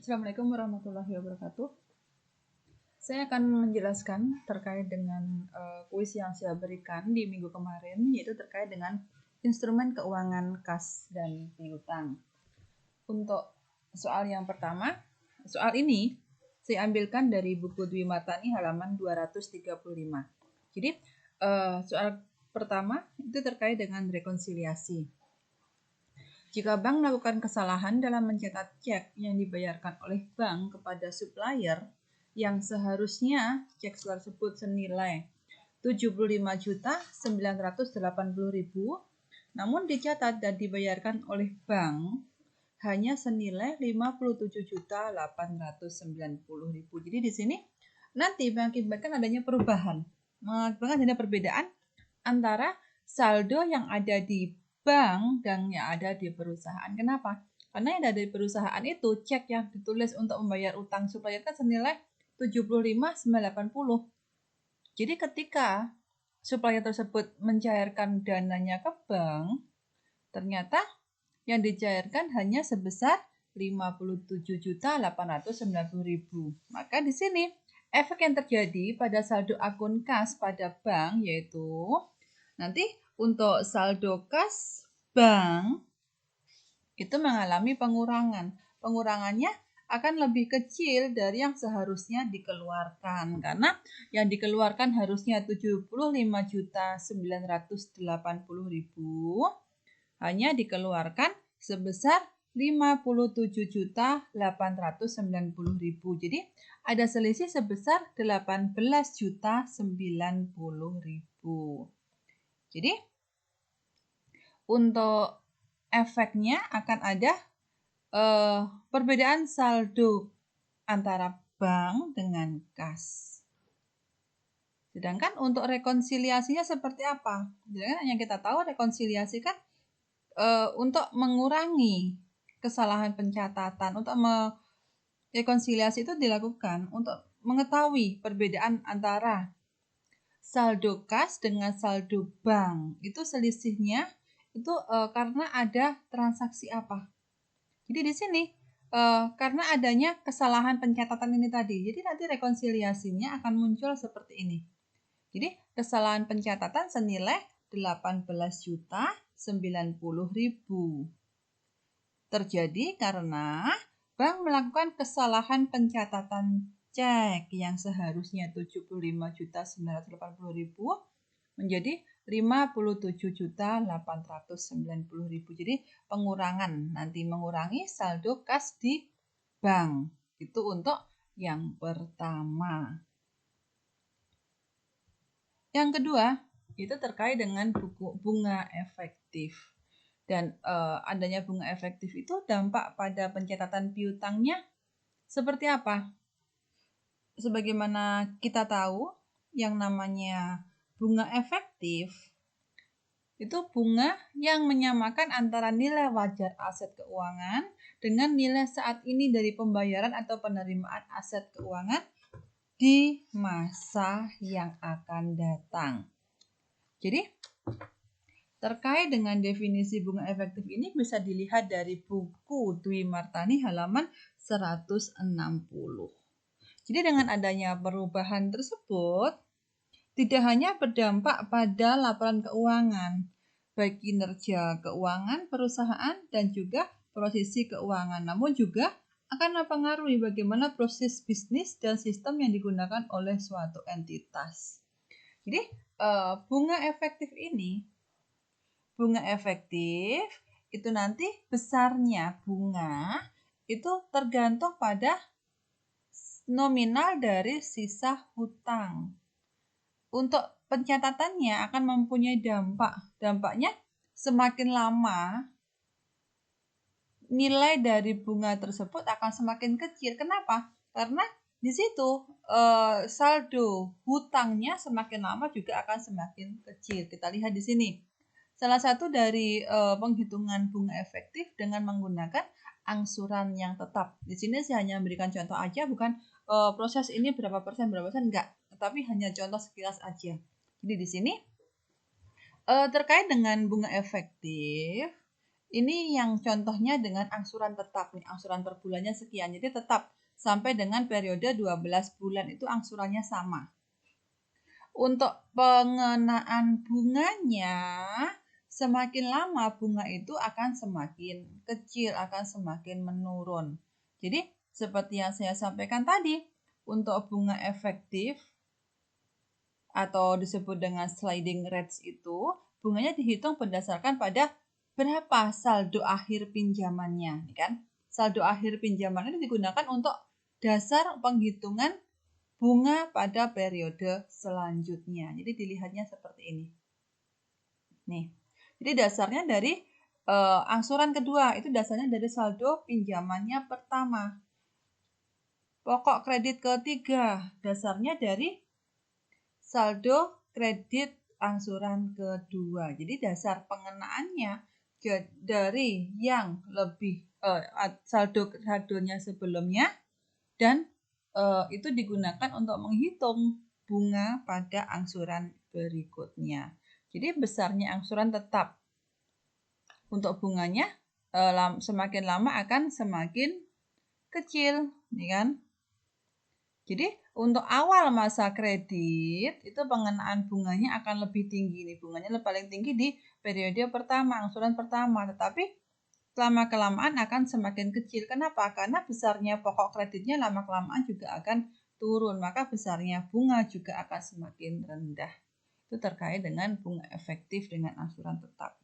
Assalamualaikum warahmatullahi wabarakatuh. Saya akan menjelaskan terkait dengan kuis yang saya berikan di minggu kemarin, yaitu terkait dengan instrumen keuangan kas dan piutang. Untuk soal yang pertama, soal ini saya ambilkan dari buku Dwi Martani halaman 235. Jadi soal pertama itu terkait dengan rekonsiliasi. Jika bank melakukan kesalahan dalam mencetak cek yang dibayarkan oleh bank kepada supplier yang seharusnya cek tersebut senilai 75.980.000, namun dicatat dan dibayarkan oleh bank hanya senilai 57.890.000. Jadi di sini nanti mengakibatkan adanya perubahan, mengakibatkan adanya perbedaan antara saldo yang ada di bank dan yang ada di perusahaan. Kenapa? Karena yang ada di perusahaan itu cek yang ditulis untuk membayar utang supplier kan senilai 75.980. Jadi ketika supplier tersebut mencairkan dananya ke bank, ternyata yang dicairkan hanya sebesar 57.890.000. Maka di sini efek yang terjadi pada saldo akun kas pada bank yaitu nanti untuk saldo kas bank itu mengalami pengurangan. Pengurangannya akan lebih kecil dari yang seharusnya dikeluarkan. Karena yang dikeluarkan harusnya 75.980.000 hanya dikeluarkan sebesar 57.890.000. Jadi ada selisih sebesar 18.090.000. Jadi untuk efeknya akan ada perbedaan saldo antara bank dengan kas. Sedangkan untuk rekonsiliasinya seperti apa? Sedangkan yang kita tahu rekonsiliasi kan untuk mengurangi kesalahan pencatatan, untuk rekonsiliasi itu dilakukan untuk mengetahui perbedaan antara saldo kas dengan saldo bank. Itu selisihnya itu karena ada transaksi apa. Jadi di sini karena adanya kesalahan pencatatan ini tadi. Jadi nanti rekonsiliasinya akan muncul seperti ini. Jadi kesalahan pencatatan senilai 18.090.000 terjadi karena bank melakukan kesalahan pencatatan cek yang seharusnya 75.980.000 menjadi 57.890.000. Jadi pengurangan, nanti mengurangi saldo kas di bank. Itu untuk yang pertama. Yang kedua, itu terkait dengan bunga efektif. Dan adanya bunga efektif itu dampak pada pencatatan piutangnya seperti apa? Sebagaimana kita tahu, yang namanya bunga efektif itu bunga yang menyamakan antara nilai wajar aset keuangan dengan nilai saat ini dari pembayaran atau penerimaan aset keuangan di masa yang akan datang. Jadi, terkait dengan definisi bunga efektif ini bisa dilihat dari buku Dwi Martani halaman 160. Jadi dengan adanya perubahan tersebut, tidak hanya berdampak pada laporan keuangan, baik kinerja keuangan perusahaan dan juga posisi keuangan, namun juga akan mempengaruhi bagaimana proses bisnis dan sistem yang digunakan oleh suatu entitas. Jadi bunga efektif itu nanti besarnya bunga itu tergantung pada nominal dari sisa hutang. Untuk pencatatannya akan mempunyai dampak. Dampaknya semakin lama nilai dari bunga tersebut akan semakin kecil. Kenapa? Karena di situ saldo hutangnya semakin lama juga akan semakin kecil. Kita lihat di sini. Salah satu dari penghitungan bunga efektif dengan menggunakan angsuran yang tetap. Di sini saya hanya memberikan contoh aja, bukan proses ini berapa persen enggak, tetapi hanya contoh sekilas aja. Jadi di sini terkait dengan bunga efektif Ini yang contohnya dengan angsuran tetap nih, angsuran per bulannya sekian. Jadi tetap sampai dengan periode 12 bulan itu angsurannya sama. Untuk pengenaan bunganya, semakin lama bunga itu akan semakin kecil, akan semakin menurun. Jadi seperti yang saya sampaikan tadi, untuk bunga efektif atau disebut dengan sliding rates itu, bunganya dihitung berdasarkan pada berapa saldo akhir pinjamannya, kan? Saldo akhir pinjaman itu digunakan untuk dasar penghitungan bunga pada periode selanjutnya. Jadi dilihatnya seperti ini. Nih. Jadi dasarnya dari angsuran kedua, itu dasarnya dari saldo pinjamannya pertama. Pokok kredit ketiga, dasarnya dari saldo kredit angsuran kedua. Jadi dasar pengenaannya dari yang lebih saldonya sebelumnya dan itu digunakan untuk menghitung bunga pada angsuran berikutnya. Jadi besarnya angsuran tetap untuk bunganya semakin lama akan semakin kecil, nih kan? Jadi untuk awal masa kredit itu pengenaan bunganya akan lebih tinggi nih, bunganya paling tinggi di periode pertama, angsuran pertama, tetapi lama-kelamaan akan semakin kecil. Kenapa? Karena besarnya pokok kreditnya lama-kelamaan juga akan turun, maka besarnya bunga juga akan semakin rendah. Itu terkait dengan bunga efektif dengan angsuran tetap.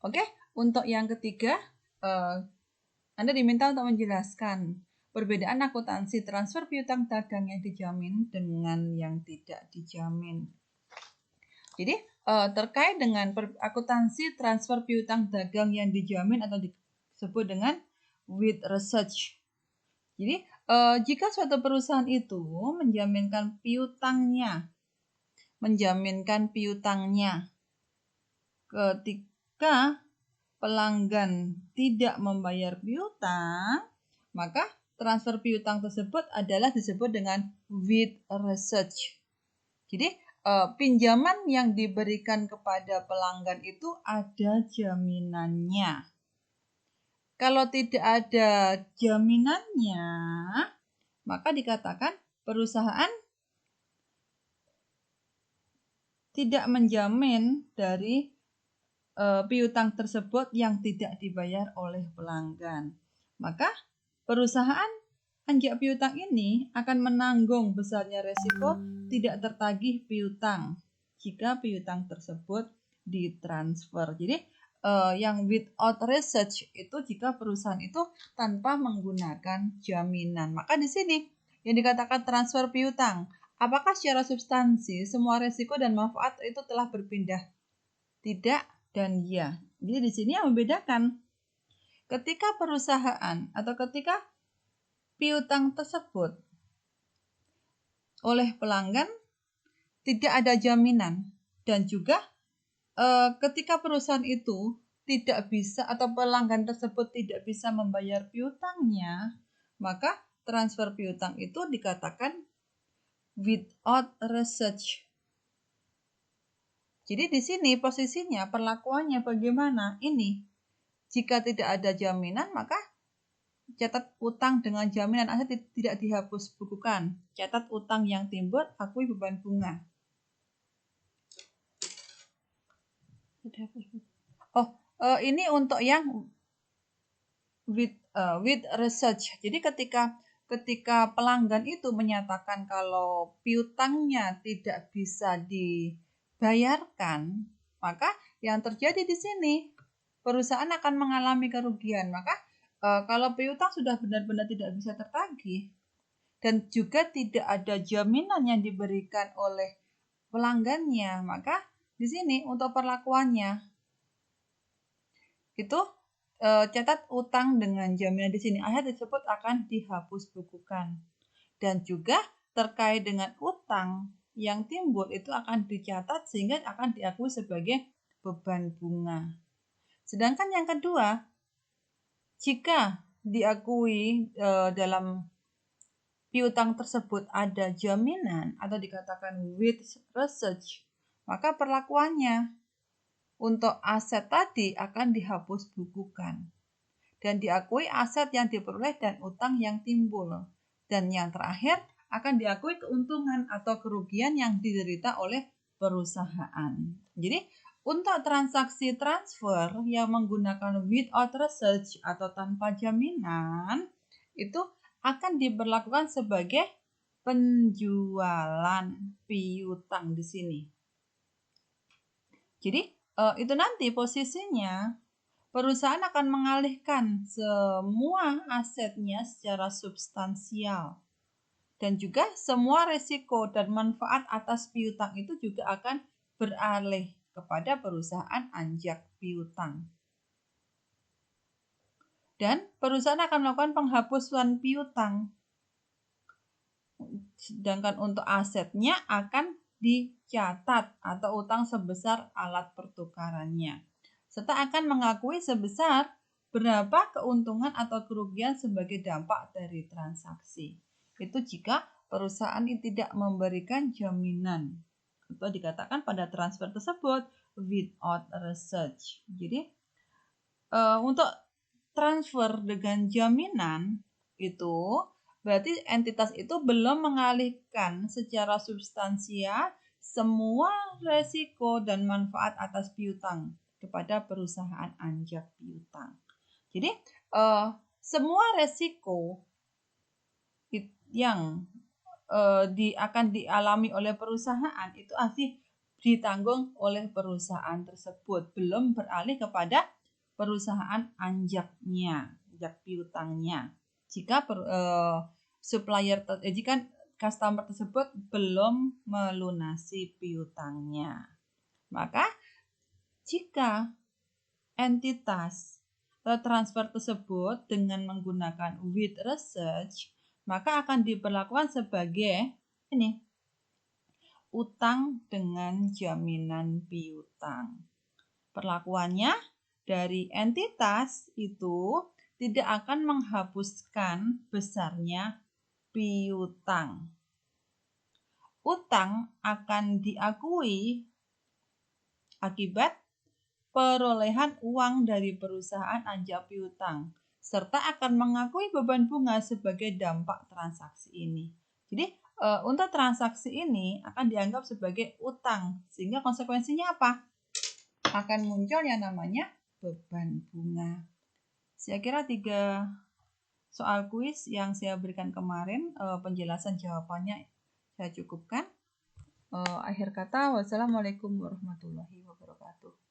Oke, untuk yang ketiga, Anda diminta untuk menjelaskan perbedaan akuntansi transfer piutang dagang yang dijamin dengan yang tidak dijamin. Jadi terkait dengan akuntansi transfer piutang dagang yang dijamin atau disebut dengan with research. Jadi jika suatu perusahaan itu menjaminkan piutangnya ketika pelanggan tidak membayar piutang, maka transfer piutang tersebut adalah disebut dengan with research. Jadi pinjaman yang diberikan kepada pelanggan itu ada jaminannya. Kalau tidak ada jaminannya, maka dikatakan perusahaan tidak menjamin dari piutang tersebut yang tidak dibayar oleh pelanggan. Maka perusahaan anjak piutang ini akan menanggung besarnya resiko tidak tertagih piutang jika piutang tersebut ditransfer. Jadi yang without research itu jika perusahaan itu tanpa menggunakan jaminan. Maka di sini yang dikatakan transfer piutang, apakah secara substansi semua resiko dan manfaat itu telah berpindah? Tidak dan ya. Jadi di sini yang membedakan ketika perusahaan atau ketika piutang tersebut oleh pelanggan tidak ada jaminan dan juga ketika perusahaan itu tidak bisa atau pelanggan tersebut tidak bisa membayar piutangnya, maka transfer piutang itu dikatakan without research. Jadi di sini posisinya perlakuannya bagaimana? Ini jika tidak ada jaminan maka catat utang dengan jaminan aset tidak dihapus bukukan. Catat utang yang timbul akui beban bunga. Ini untuk yang with research. Jadi ketika pelanggan itu menyatakan kalau piutangnya tidak bisa dibayarkan, maka yang terjadi di sini perusahaan akan mengalami kerugian. Maka kalau piutang sudah benar-benar tidak bisa tertagih dan juga tidak ada jaminan yang diberikan oleh pelanggannya, maka di sini untuk perlakuannya itu catat utang dengan jaminan di sini ayat tersebut akan dihapus bukukan. Dan juga terkait dengan utang yang timbul itu akan dicatat sehingga akan diakui sebagai beban bunga. Sedangkan yang kedua, jika diakui dalam piutang tersebut ada jaminan atau dikatakan with research, maka perlakuannya untuk aset tadi akan dihapus bukukan dan diakui aset yang diperoleh dan utang yang timbul. Dan yang terakhir akan diakui keuntungan atau kerugian yang diderita oleh perusahaan. Jadi untuk transaksi transfer yang menggunakan without research atau tanpa jaminan itu akan diberlakukan sebagai penjualan piutang di sini. Jadi itu nanti posisinya perusahaan akan mengalihkan semua asetnya secara substansial dan juga semua risiko dan manfaat atas piutang itu juga akan beralih kepada perusahaan anjak piutang. Dan perusahaan akan melakukan penghapusan piutang. Sedangkan untuk asetnya akan dicatat atau utang sebesar alat pertukarannya. Serta akan mengakui sebesar berapa keuntungan atau kerugian sebagai dampak dari transaksi. Itu jika perusahaan tidak memberikan jaminan atau dikatakan pada transfer tersebut without research. Jadi untuk transfer dengan jaminan itu berarti entitas itu belum mengalihkan secara substansial semua resiko dan manfaat atas piutang kepada perusahaan anjak piutang. Jadi semua resiko yang akan dialami oleh perusahaan itu masih ditanggung oleh perusahaan tersebut, belum beralih kepada perusahaan anjaknya, anjak piutangnya. Jika jika customer tersebut belum melunasi piutangnya, maka jika entitas transfer tersebut dengan menggunakan with research, maka akan diberlakukan sebagai ini utang dengan jaminan piutang. Perlakuannya dari entitas itu tidak akan menghapuskan besarnya piutang. Utang akan diakui akibat perolehan uang dari perusahaan anjak piutang serta akan mengakui beban bunga sebagai dampak transaksi ini. Jadi untuk transaksi ini akan dianggap sebagai utang sehingga konsekuensinya apa? Akan muncul yang namanya beban bunga. Saya kira 3 soal kuis yang saya berikan kemarin penjelasan jawabannya saya cukupkan. Akhir kata, wassalamualaikum warahmatullahi wabarakatuh.